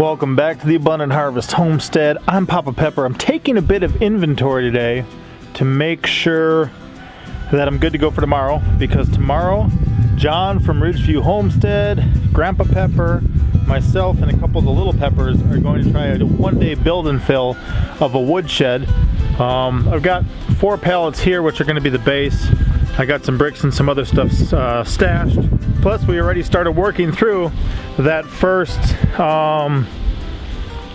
Welcome back to the Abundant Harvest Homestead. I'm Papa Pepper. I'm taking a bit of inventory today to make sure that I'm good to go for tomorrow, because tomorrow John from Ridgeview Homestead, Grandpa Pepper, myself, and a couple of the little peppers are going to try a one-day build and fill of a woodshed. I've got 4 pallets here, which are going to be the base. I got some bricks and some other stuff stashed. Plus, we already started working through that first pile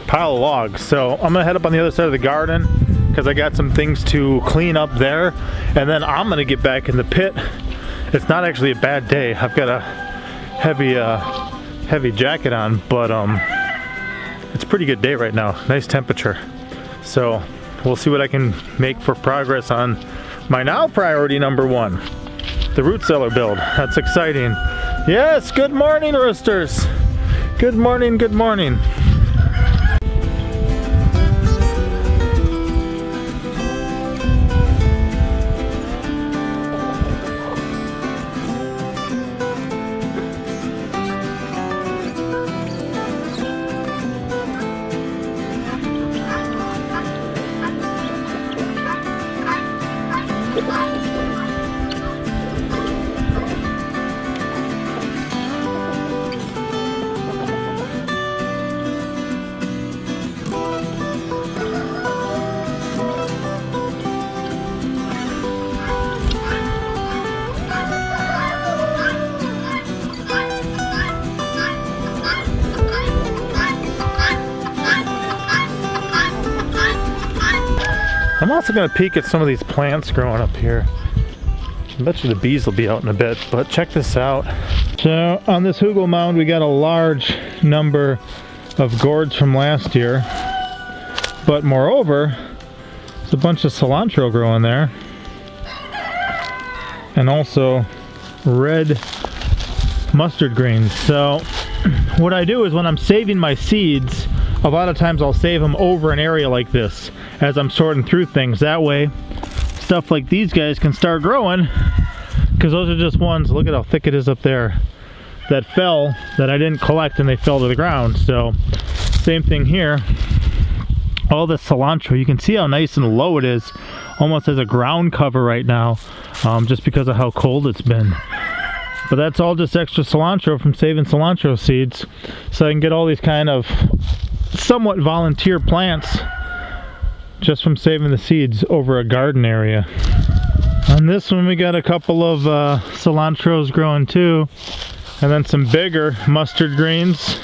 of logs. So I'm gonna head up on the other side of the garden because I got some things to clean up there, and then I'm gonna get back in the pit. It's not actually a bad day. I've got a heavy jacket on, but it's a pretty good day right now. Nice temperature. So we'll see what I can make for progress on my now priority number 1, the root cellar build. That's exciting. Yes, good morning, roosters. Good morning, good morning. I'm also going to peek at some of these plants growing up here. I bet you the bees will be out in a bit, but check this out. So on this hugel mound we got a large number of gourds from last year, but moreover there's a bunch of cilantro growing there, and also red mustard greens. So what I do is when I'm saving my seeds, a lot of times I'll save them over an area like this as I'm sorting through things. That way stuff like these guys can start growing, because those are just ones, look at how thick it is up there, that fell, that I didn't collect and they fell to the ground. So same thing here. All this cilantro, you can see how nice and low it is, almost as a ground cover right now, just because of how cold it's been. But that's all just extra cilantro from saving cilantro seeds, so I can get all these kind of somewhat volunteer plants just from saving the seeds over a garden area. On this one we got a couple of cilantros growing too, and then some bigger mustard greens,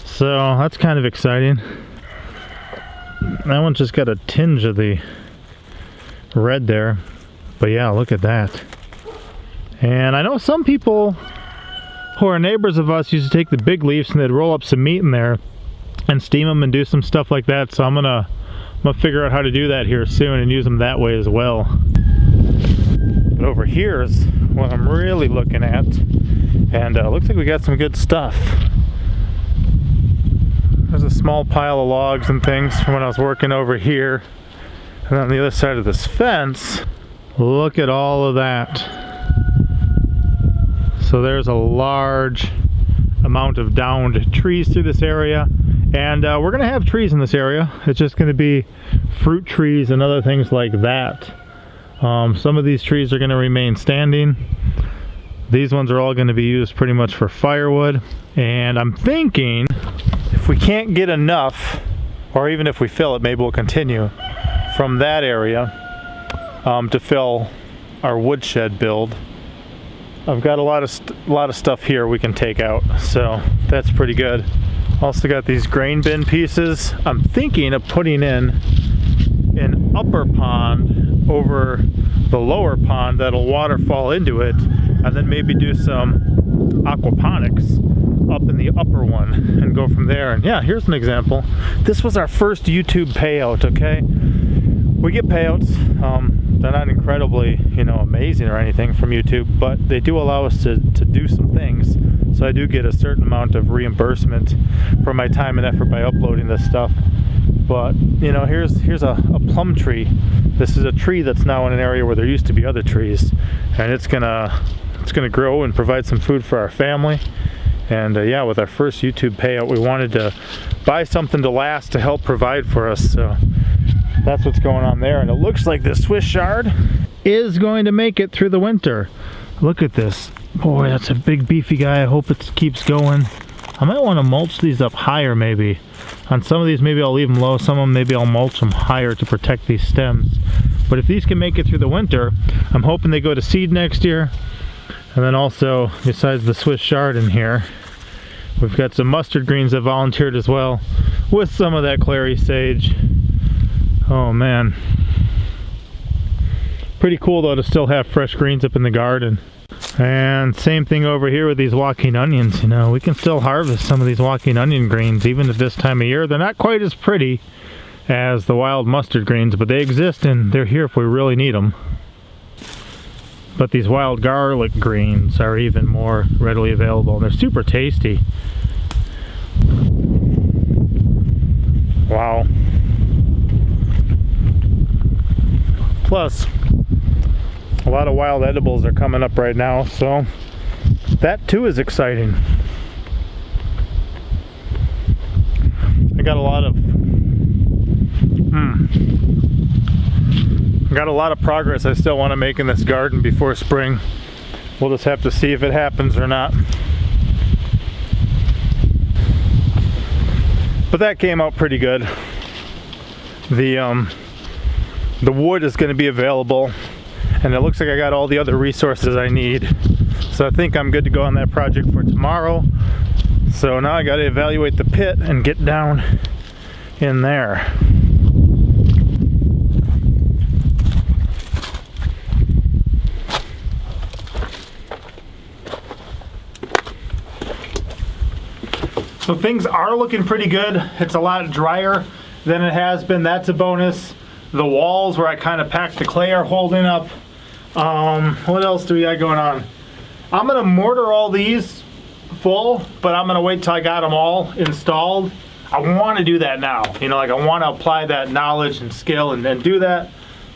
so that's kind of exciting. That one's just got a tinge of the red there, but yeah, look at that. And I know some people who are neighbors of us used to take the big leaves and they'd roll up some meat in there and steam them and do some stuff like that, so I'm gonna figure out how to do that here soon and use them that way as well. But over here is what I'm really looking at, and looks like we got some good stuff. There's a small pile of logs and things from when I was working over here, and on the other side of this fence, look at all of that. So there's a large amount of downed trees through this area, and we're gonna have trees in this area. It's just gonna be fruit trees and other things like that. Some of these trees are gonna remain standing. These ones are all gonna be used pretty much for firewood, and I'm thinking if we can't get enough, or even if we fill it, maybe we'll continue from that area to fill our woodshed build. I've got a lot of stuff here we can take out, so that's pretty good. Also got these grain bin pieces. I'm thinking of putting in an upper pond over the lower pond that'll waterfall into it, and then maybe do some aquaponics up in the upper one and go from there. And yeah, here's an example. This was our first YouTube payout, okay? We get payouts. They're not incredibly, amazing or anything from YouTube, but they do allow us to do some things. So I do get a certain amount of reimbursement for my time and effort by uploading this stuff. But here's a plum tree. This is a tree that's now in an area where there used to be other trees, and it's gonna grow and provide some food for our family. And yeah, with our first YouTube payout, we wanted to buy something to last to help provide for us. So that's what's going on there. And it looks like the Swiss chard is going to make it through the winter. Look at this. Boy, that's a big beefy guy. I hope it keeps going. I might want to mulch these up higher maybe. On some of these maybe I'll leave them low, some of them maybe I'll mulch them higher to protect these stems. But if these can make it through the winter, I'm hoping they go to seed next year. And then also, besides the Swiss chard in here, we've got some mustard greens that volunteered as well, with some of that clary sage. Oh man. Pretty cool though to still have fresh greens up in the garden. And same thing over here with these Joaquin onions. You know, we can still harvest some of these Joaquin onion greens even at this time of year. They're not quite as pretty as the wild mustard greens, but they exist and they're here if we really need them. But these wild garlic greens are even more readily available. They're super tasty. Wow. Plus, a lot of wild edibles are coming up right now, so that too is exciting. I got a lot of progress I still want to make in this garden before spring. We'll just have to see if it happens or not. But that came out pretty good. The wood is going to be available, and it looks like I got all the other resources I need. So I think I'm good to go on that project for tomorrow. So now I got to evaluate the pit and get down in there. So things are looking pretty good. It's a lot drier than it has been. That's a bonus. The walls where I kind of packed the clay are holding up. What else do we got going on? I'm gonna mortar all these full, but I'm gonna wait till I got them all installed. I want to do that now. You know, like I want to apply that knowledge and skill and do that,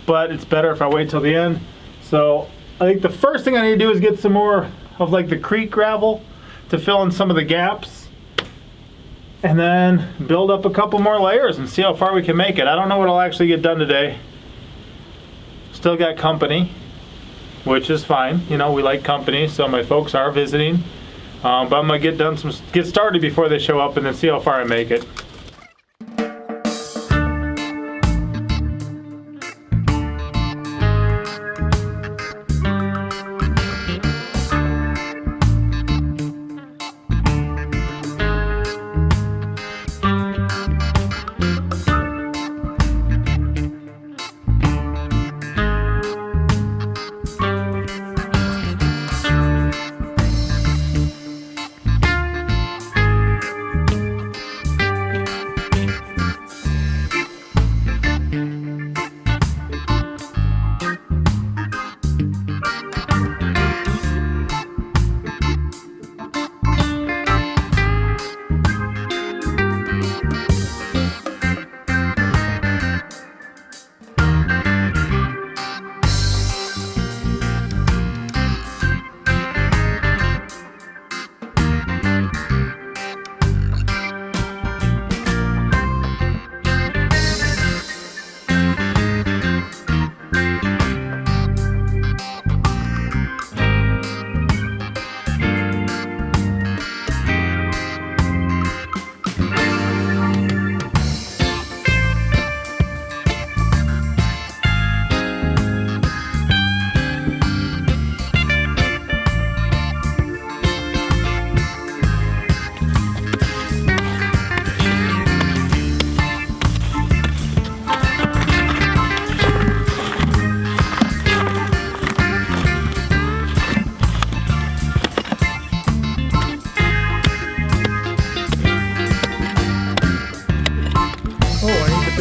but it's better if I wait till the end. So I think the first thing I need to do is get some more of like the creek gravel to fill in some of the gaps, and then build up a couple more layers and see how far we can make it. I don't know what I'll actually get done today. Still got company, which is fine. You know, we like company, so my folks are visiting. But I'm gonna get started before they show up and then see how far I make it.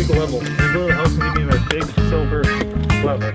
Level. You go to the house and give me my big silver level.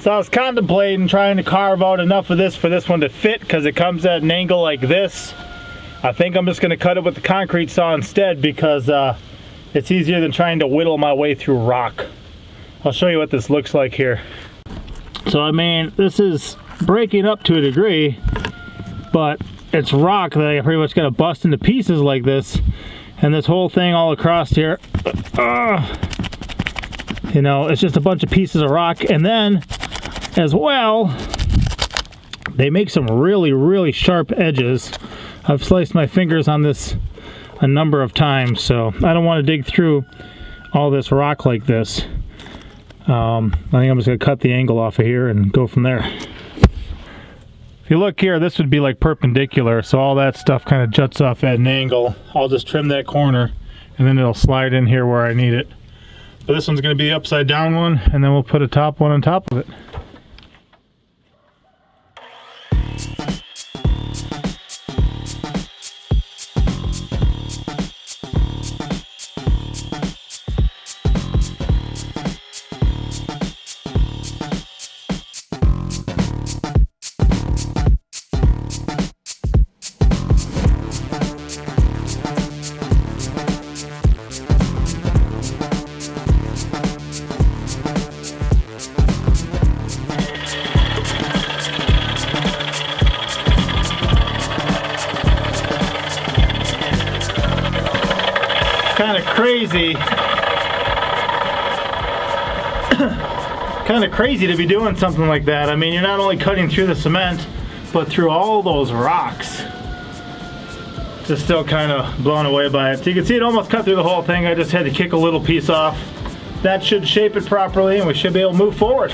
So I was contemplating trying to carve out enough of this for this one to fit, because it comes at an angle like this. I think I'm just going to cut it with the concrete saw instead, because it's easier than trying to whittle my way through rock. I'll show you what this looks like here. So I mean, this is breaking up to a degree, but it's rock that I pretty much got to bust into pieces like this. And this whole thing all across here, you know, it's just a bunch of pieces of rock. And then as well, they make some really, really sharp edges. I've sliced my fingers on this a number of times, so I don't want to dig through all this rock like this. I think I'm just going to cut the angle off of here and go from there. If you look here, this would be like perpendicular, so all that stuff kind of juts off at an angle. I'll just trim that corner and then it'll slide in here where I need it. But this one's going to be the upside down one, and then we'll put a top one on top of it. Kind of crazy to be doing something like that. I mean, you're not only cutting through the cement, but through all those rocks. Just still kind of blown away by it. So you can see it almost cut through the whole thing. I just had to kick a little piece off. That should shape it properly and we should be able to move forward.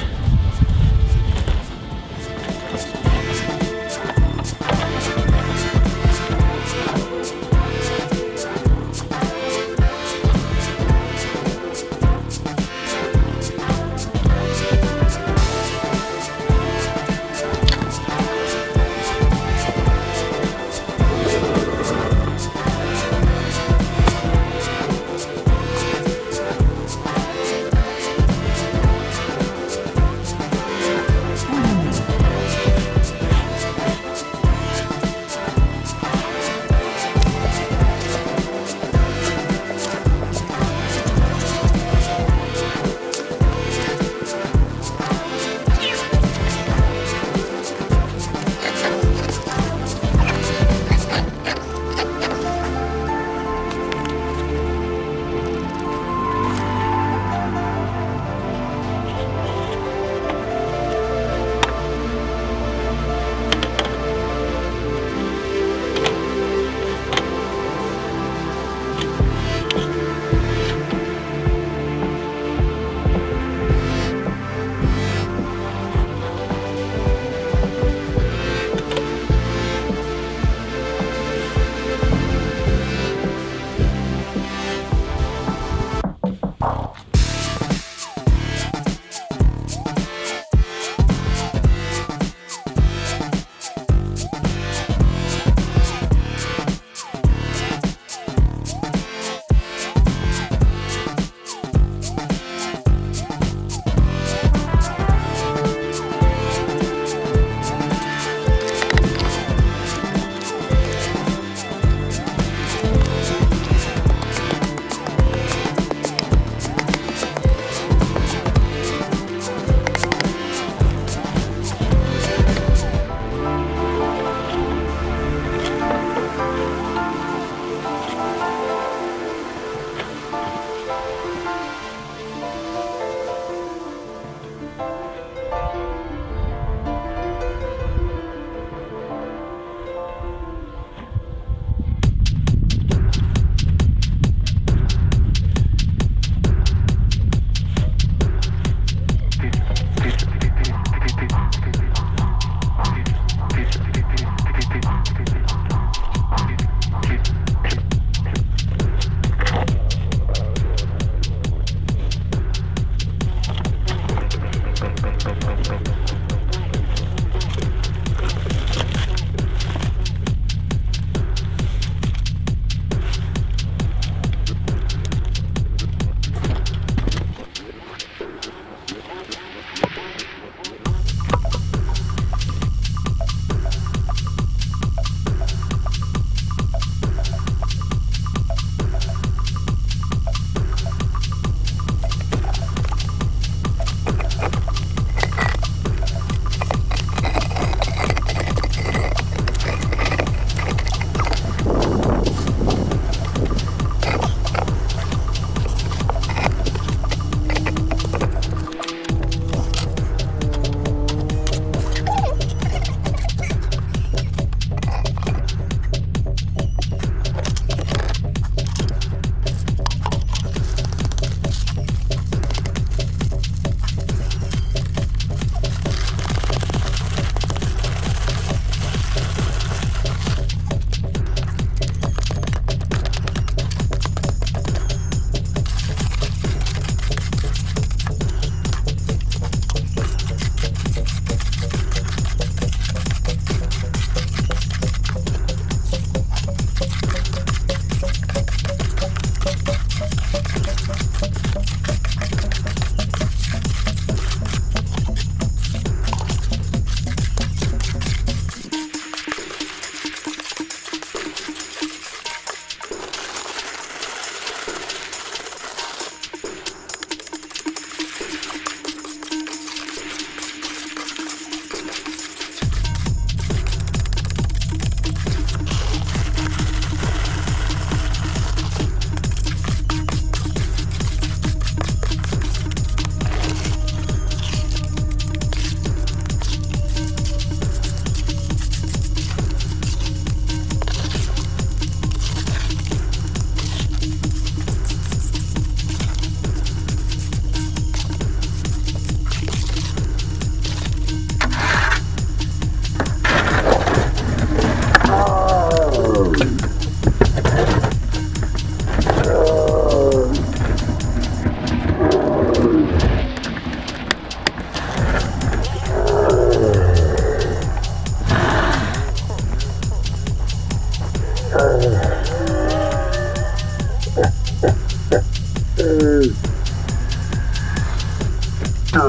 I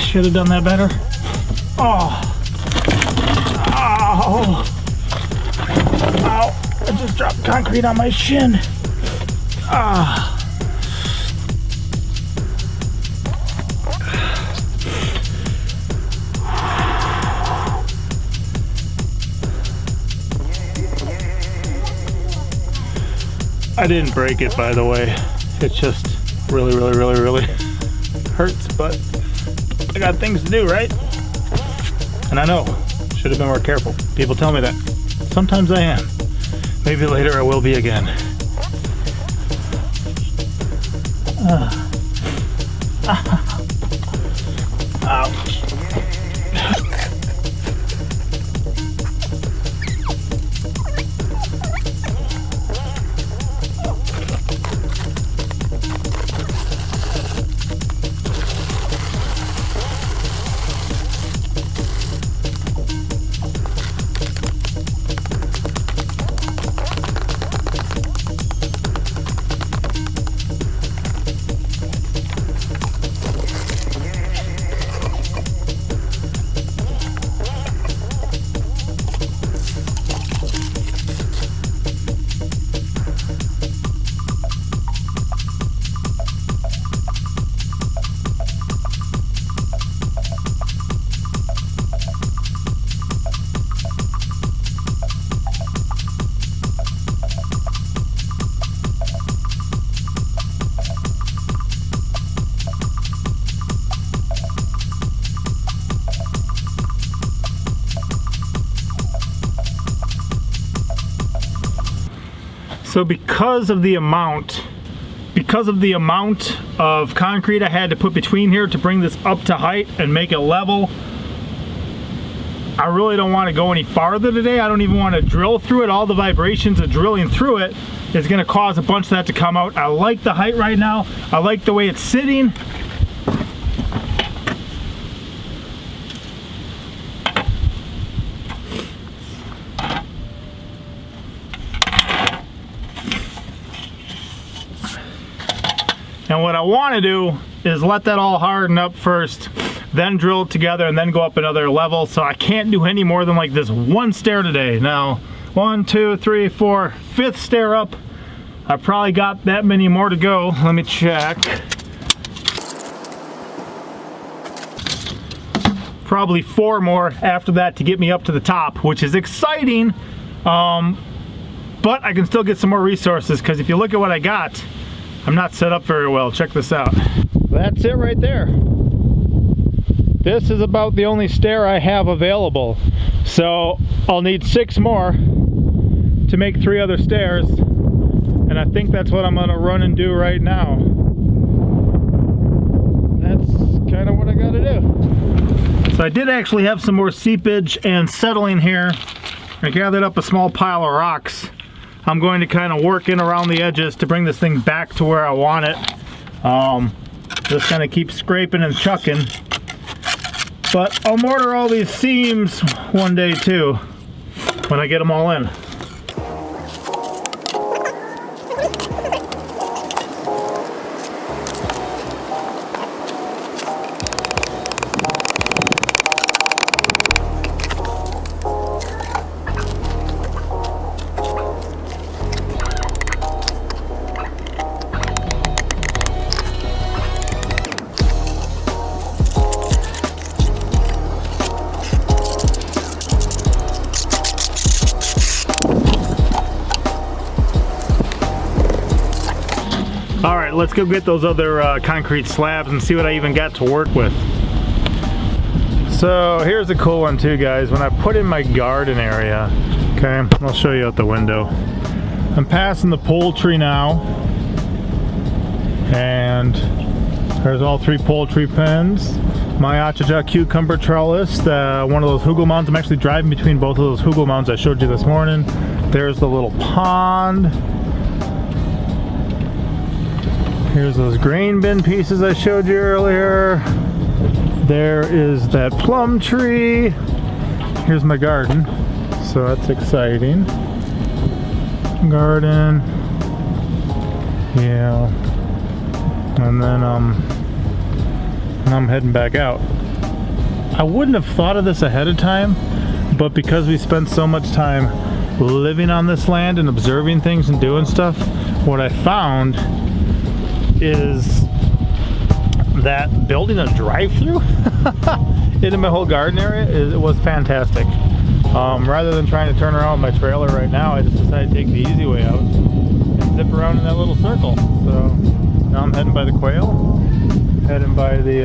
should have done that better. Oh. Ow. Ow. I just dropped concrete on my shin. Ah. I didn't break it, by the way. It just really hurts, but I got things to do, right? And I know, should have been more careful. People tell me that. Sometimes I am. Maybe later I will be again. Ouch. So because of the amount of concrete I had to put between here to bring this up to height and make it level, I really don't want to go any farther today. I don't even want to drill through it. All the vibrations of drilling through it is going to cause a bunch of that to come out. I like the height right now. I like the way it's sitting. And what I want to do is let that all harden up first, then drill it together and then go up another level. So I can't do any more than like this one stair today. Now, 1, 2, 3, 4, 5th stair up. I probably got that many more to go. Let me check. Probably 4 more after that to get me up to the top, which is exciting. But I can still get some more resources, because if you look at what I got, I'm not set up very well. Check this out. That's it right there. This is about the only stair I have available. So I'll need 6 more to make 3 other stairs. And I think that's what I'm gonna run and do right now. That's kind of what I gotta do. So I did actually have some more seepage and settling here. I gathered up a small pile of rocks. I'm going to kind of work in around the edges to bring this thing back to where I want it. Just kind of keep scraping and chucking. But I'll mortar all these seams one day too, when I get them all in. Alright, let's go get those other concrete slabs and see what I even got to work with. So here's a cool one too, guys. When I put in my garden area, okay, I'll show you out the window. I'm passing the poultry now, and there's all 3 poultry pens. My achaja cucumber trellis, one of those hugel mounds. I'm actually driving between both of those hugel mounds I showed you this morning. There's the little pond. Here's those grain bin pieces I showed you earlier. There is that plum tree. Here's my garden, so that's exciting. Garden. Yeah. And then I'm heading back out. I wouldn't have thought of this ahead of time, but because we spent so much time living on this land and observing things and doing stuff, what I found is that building a drive-through into my whole garden area it was fantastic. Rather than trying to turn around with my trailer right now, I just decided to take the easy way out and zip around in that little circle. So now I'm heading by the quail, heading by the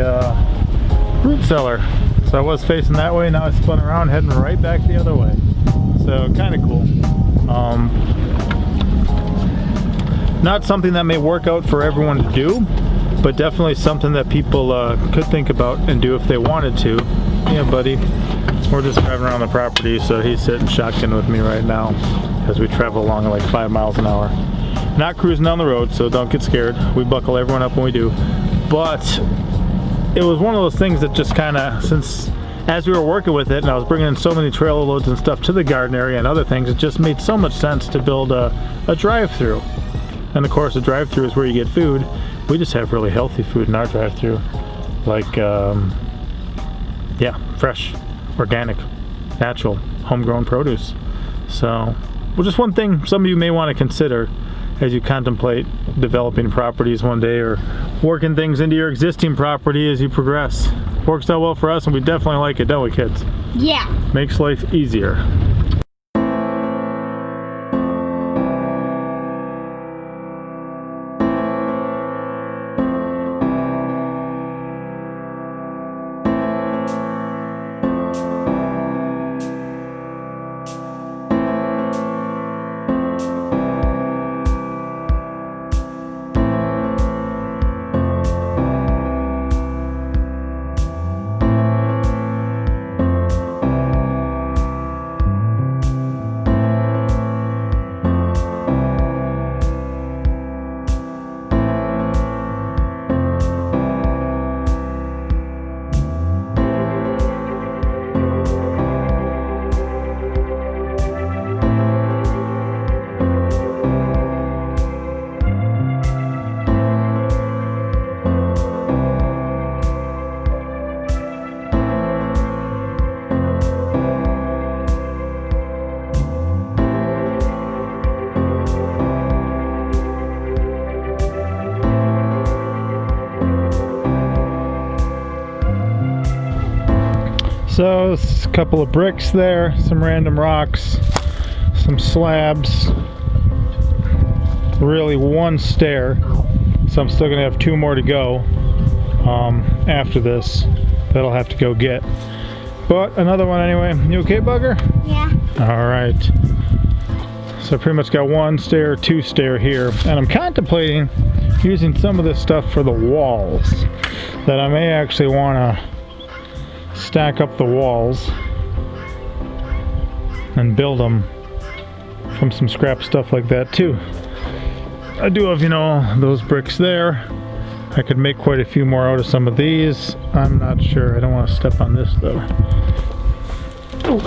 root cellar. So I was facing that way, now I spun around, heading right back the other way. So kind of cool. Not something that may work out for everyone to do, but definitely something that people could think about and do if they wanted to. Yeah, buddy. We're just driving around the property, so he's sitting shotgun with me right now as we travel along at like 5 miles an hour. Not cruising down the road, so don't get scared. We buckle everyone up when we do. But it was one of those things that just kind of, since as we were working with it and I was bringing in so many trailer loads and stuff to the garden area and other things, it just made so much sense to build a drive-through. And of course, a drive-through is where you get food. We just have really healthy food in our drive-through, like yeah, fresh, organic, natural, homegrown produce. So, well, just one thing some of you may want to consider as you contemplate developing properties one day or working things into your existing property as you progress. Works out well for us, and we definitely like it, don't we, kids? Yeah. Makes life easier. So, a couple of bricks there, some random rocks, some slabs, really one stair, so I'm still going to have 2 more to go after this that I'll have to go get. But another one anyway. You okay, Bugger? Yeah. Alright. So I pretty much got 1 stair, 2 stair here, and I'm contemplating using some of this stuff for the walls, that I may actually want to stack up the walls and build them from some scrap stuff like that too. I do have, you know, those bricks there. I could make quite a few more out of some of these. I'm not sure. I don't want to step on this though. Ooh.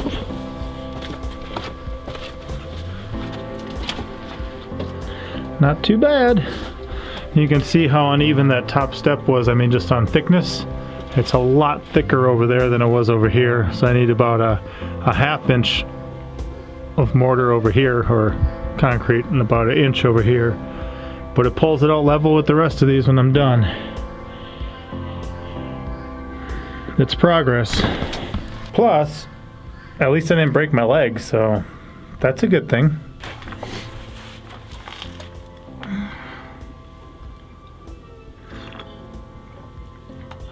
Not too bad. You can see how uneven that top step was. I mean, just on thickness. It's a lot thicker over there than it was over here, so I need about a 1/2 inch of mortar over here, or concrete, and about 1 inch over here. But it pulls it out level with the rest of these when I'm done. It's progress. Plus, at least I didn't break my leg, so that's a good thing.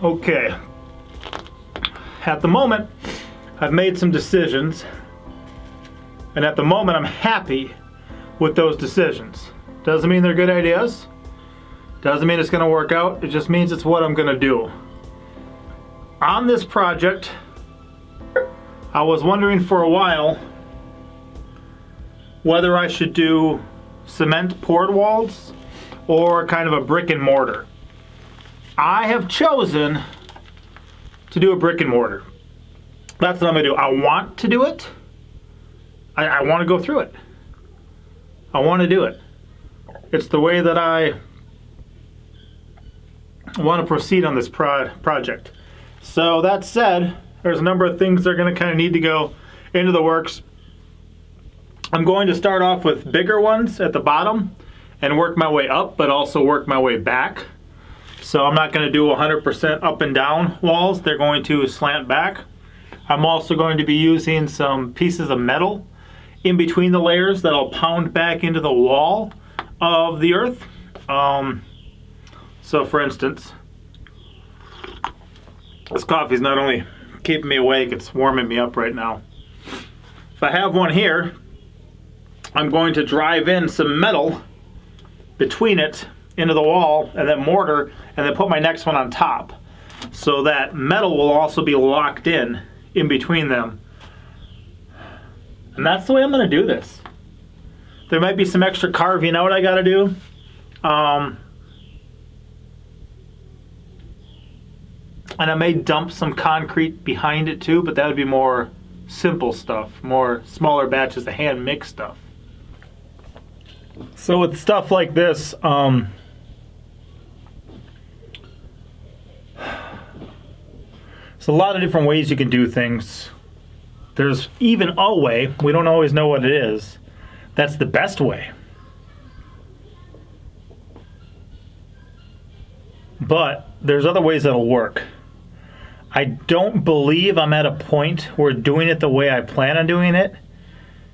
Okay, at the moment, I've made some decisions, and at the moment I'm happy with those decisions. Doesn't mean they're good ideas, doesn't mean it's gonna work out, it just means it's what I'm gonna do. On this project, I was wondering for a while whether I should do cement poured walls or kind of a brick and mortar. I have chosen to do a brick and mortar. That's what I'm gonna do. I want to do it. I want to go through it. I want to do it. It's the way that I want to proceed on this project. So that said, there's a number of things that are going to kind of need to go into the works. I'm going to start off with bigger ones at the bottom and work my way up, but also work my way back. So I'm not going to do 100% up and down walls. They're going to slant back. I'm also going to be using some pieces of metal in between the layers that I'll pound back into the wall of the earth. So for instance, this coffee's not only keeping me awake, it's warming me up right now. If I have one here, I'm going to drive in some metal between it into the wall and then mortar and then put my next one on top. So that metal will also be locked in between them. And that's the way I'm going to do this. There might be some extra carving out I got to do. And I may dump some concrete behind it too, but that would be more simple stuff, more smaller batches of hand mixed stuff. So with stuff like this, there's a lot of different ways you can do things. There's even a way, we don't always know what it is, that's the best way. But there's other ways that'll work. I don't believe I'm at a point where doing it the way I plan on doing it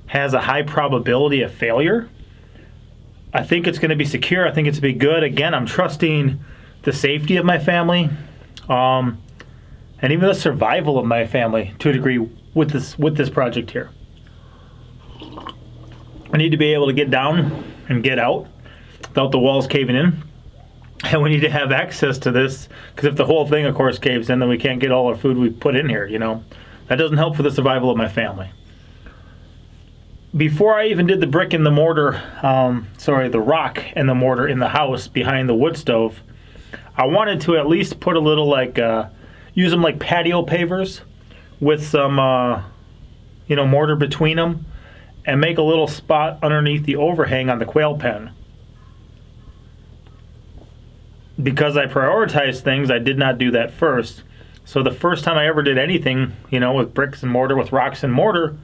has a high probability of failure. I think it's going to be secure. I think it's going to be good. Again, I'm trusting the safety of my family, and even the survival of my family to a degree with this project here. I need to be able to get down and get out without the walls caving in. And we need to have access to this, because if the whole thing, of course, caves in, then we can't get all our food we put in here, you know. That doesn't help for the survival of my family. Before I even did the brick and the mortar, the rock and the mortar in the house behind the wood stove, I wanted to at least put a little, use them like patio pavers with some, mortar between them, and make a little spot underneath the overhang on the quail pen. Because I prioritized things, I did not do that first. So the first time I ever did anything, with bricks and mortar, with rocks and mortar,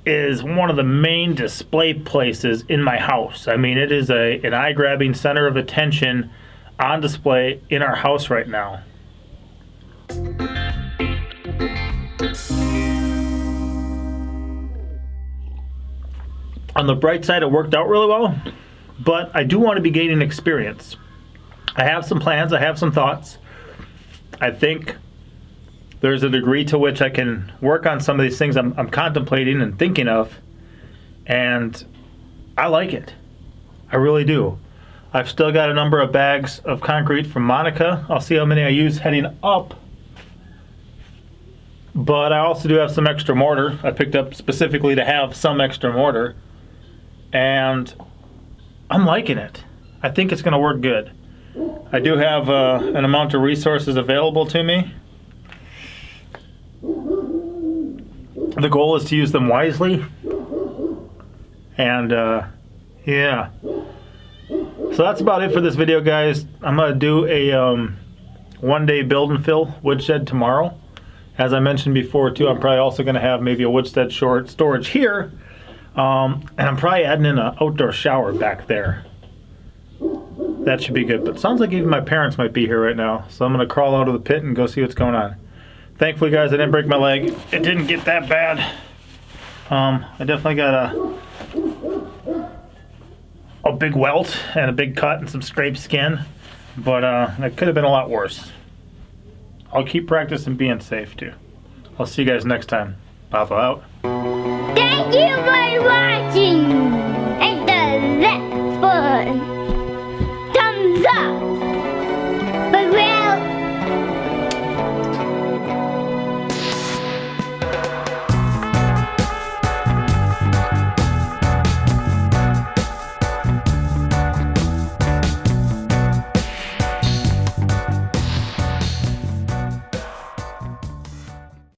is one of the main display places in my house. I mean, it is an eye-grabbing center of attention on display in our house right now. On the bright side, it worked out really well, but I do want to be gaining experience. I have some plans, I have some thoughts. I think there's a degree to which I can work on some of these things I'm contemplating and thinking of, and I like it. I really do. I've still got a number of bags of concrete from Monica. I'll see how many I use heading up. But I also do have some extra mortar. I picked up specifically to have some extra mortar, and I'm liking it. I think it's going to work good. I do have an amount of resources available to me. The goal is to use them wisely. And yeah. So that's about it for this video, guys. I'm going to do a one-day build and fill woodshed tomorrow. As I mentioned before too, I'm probably also going to have maybe a woodshed storage here. And I'm probably adding in an outdoor shower back there. That should be good. But it sounds like even my parents might be here right now. So I'm going to crawl out of the pit and go see what's going on. Thankfully, guys, I didn't break my leg. It didn't get that bad. I definitely got a big welt and a big cut and some scraped skin. But that could have been a lot worse. I'll keep practicing being safe, too. I'll see you guys next time. Papa out. Thank you for watching.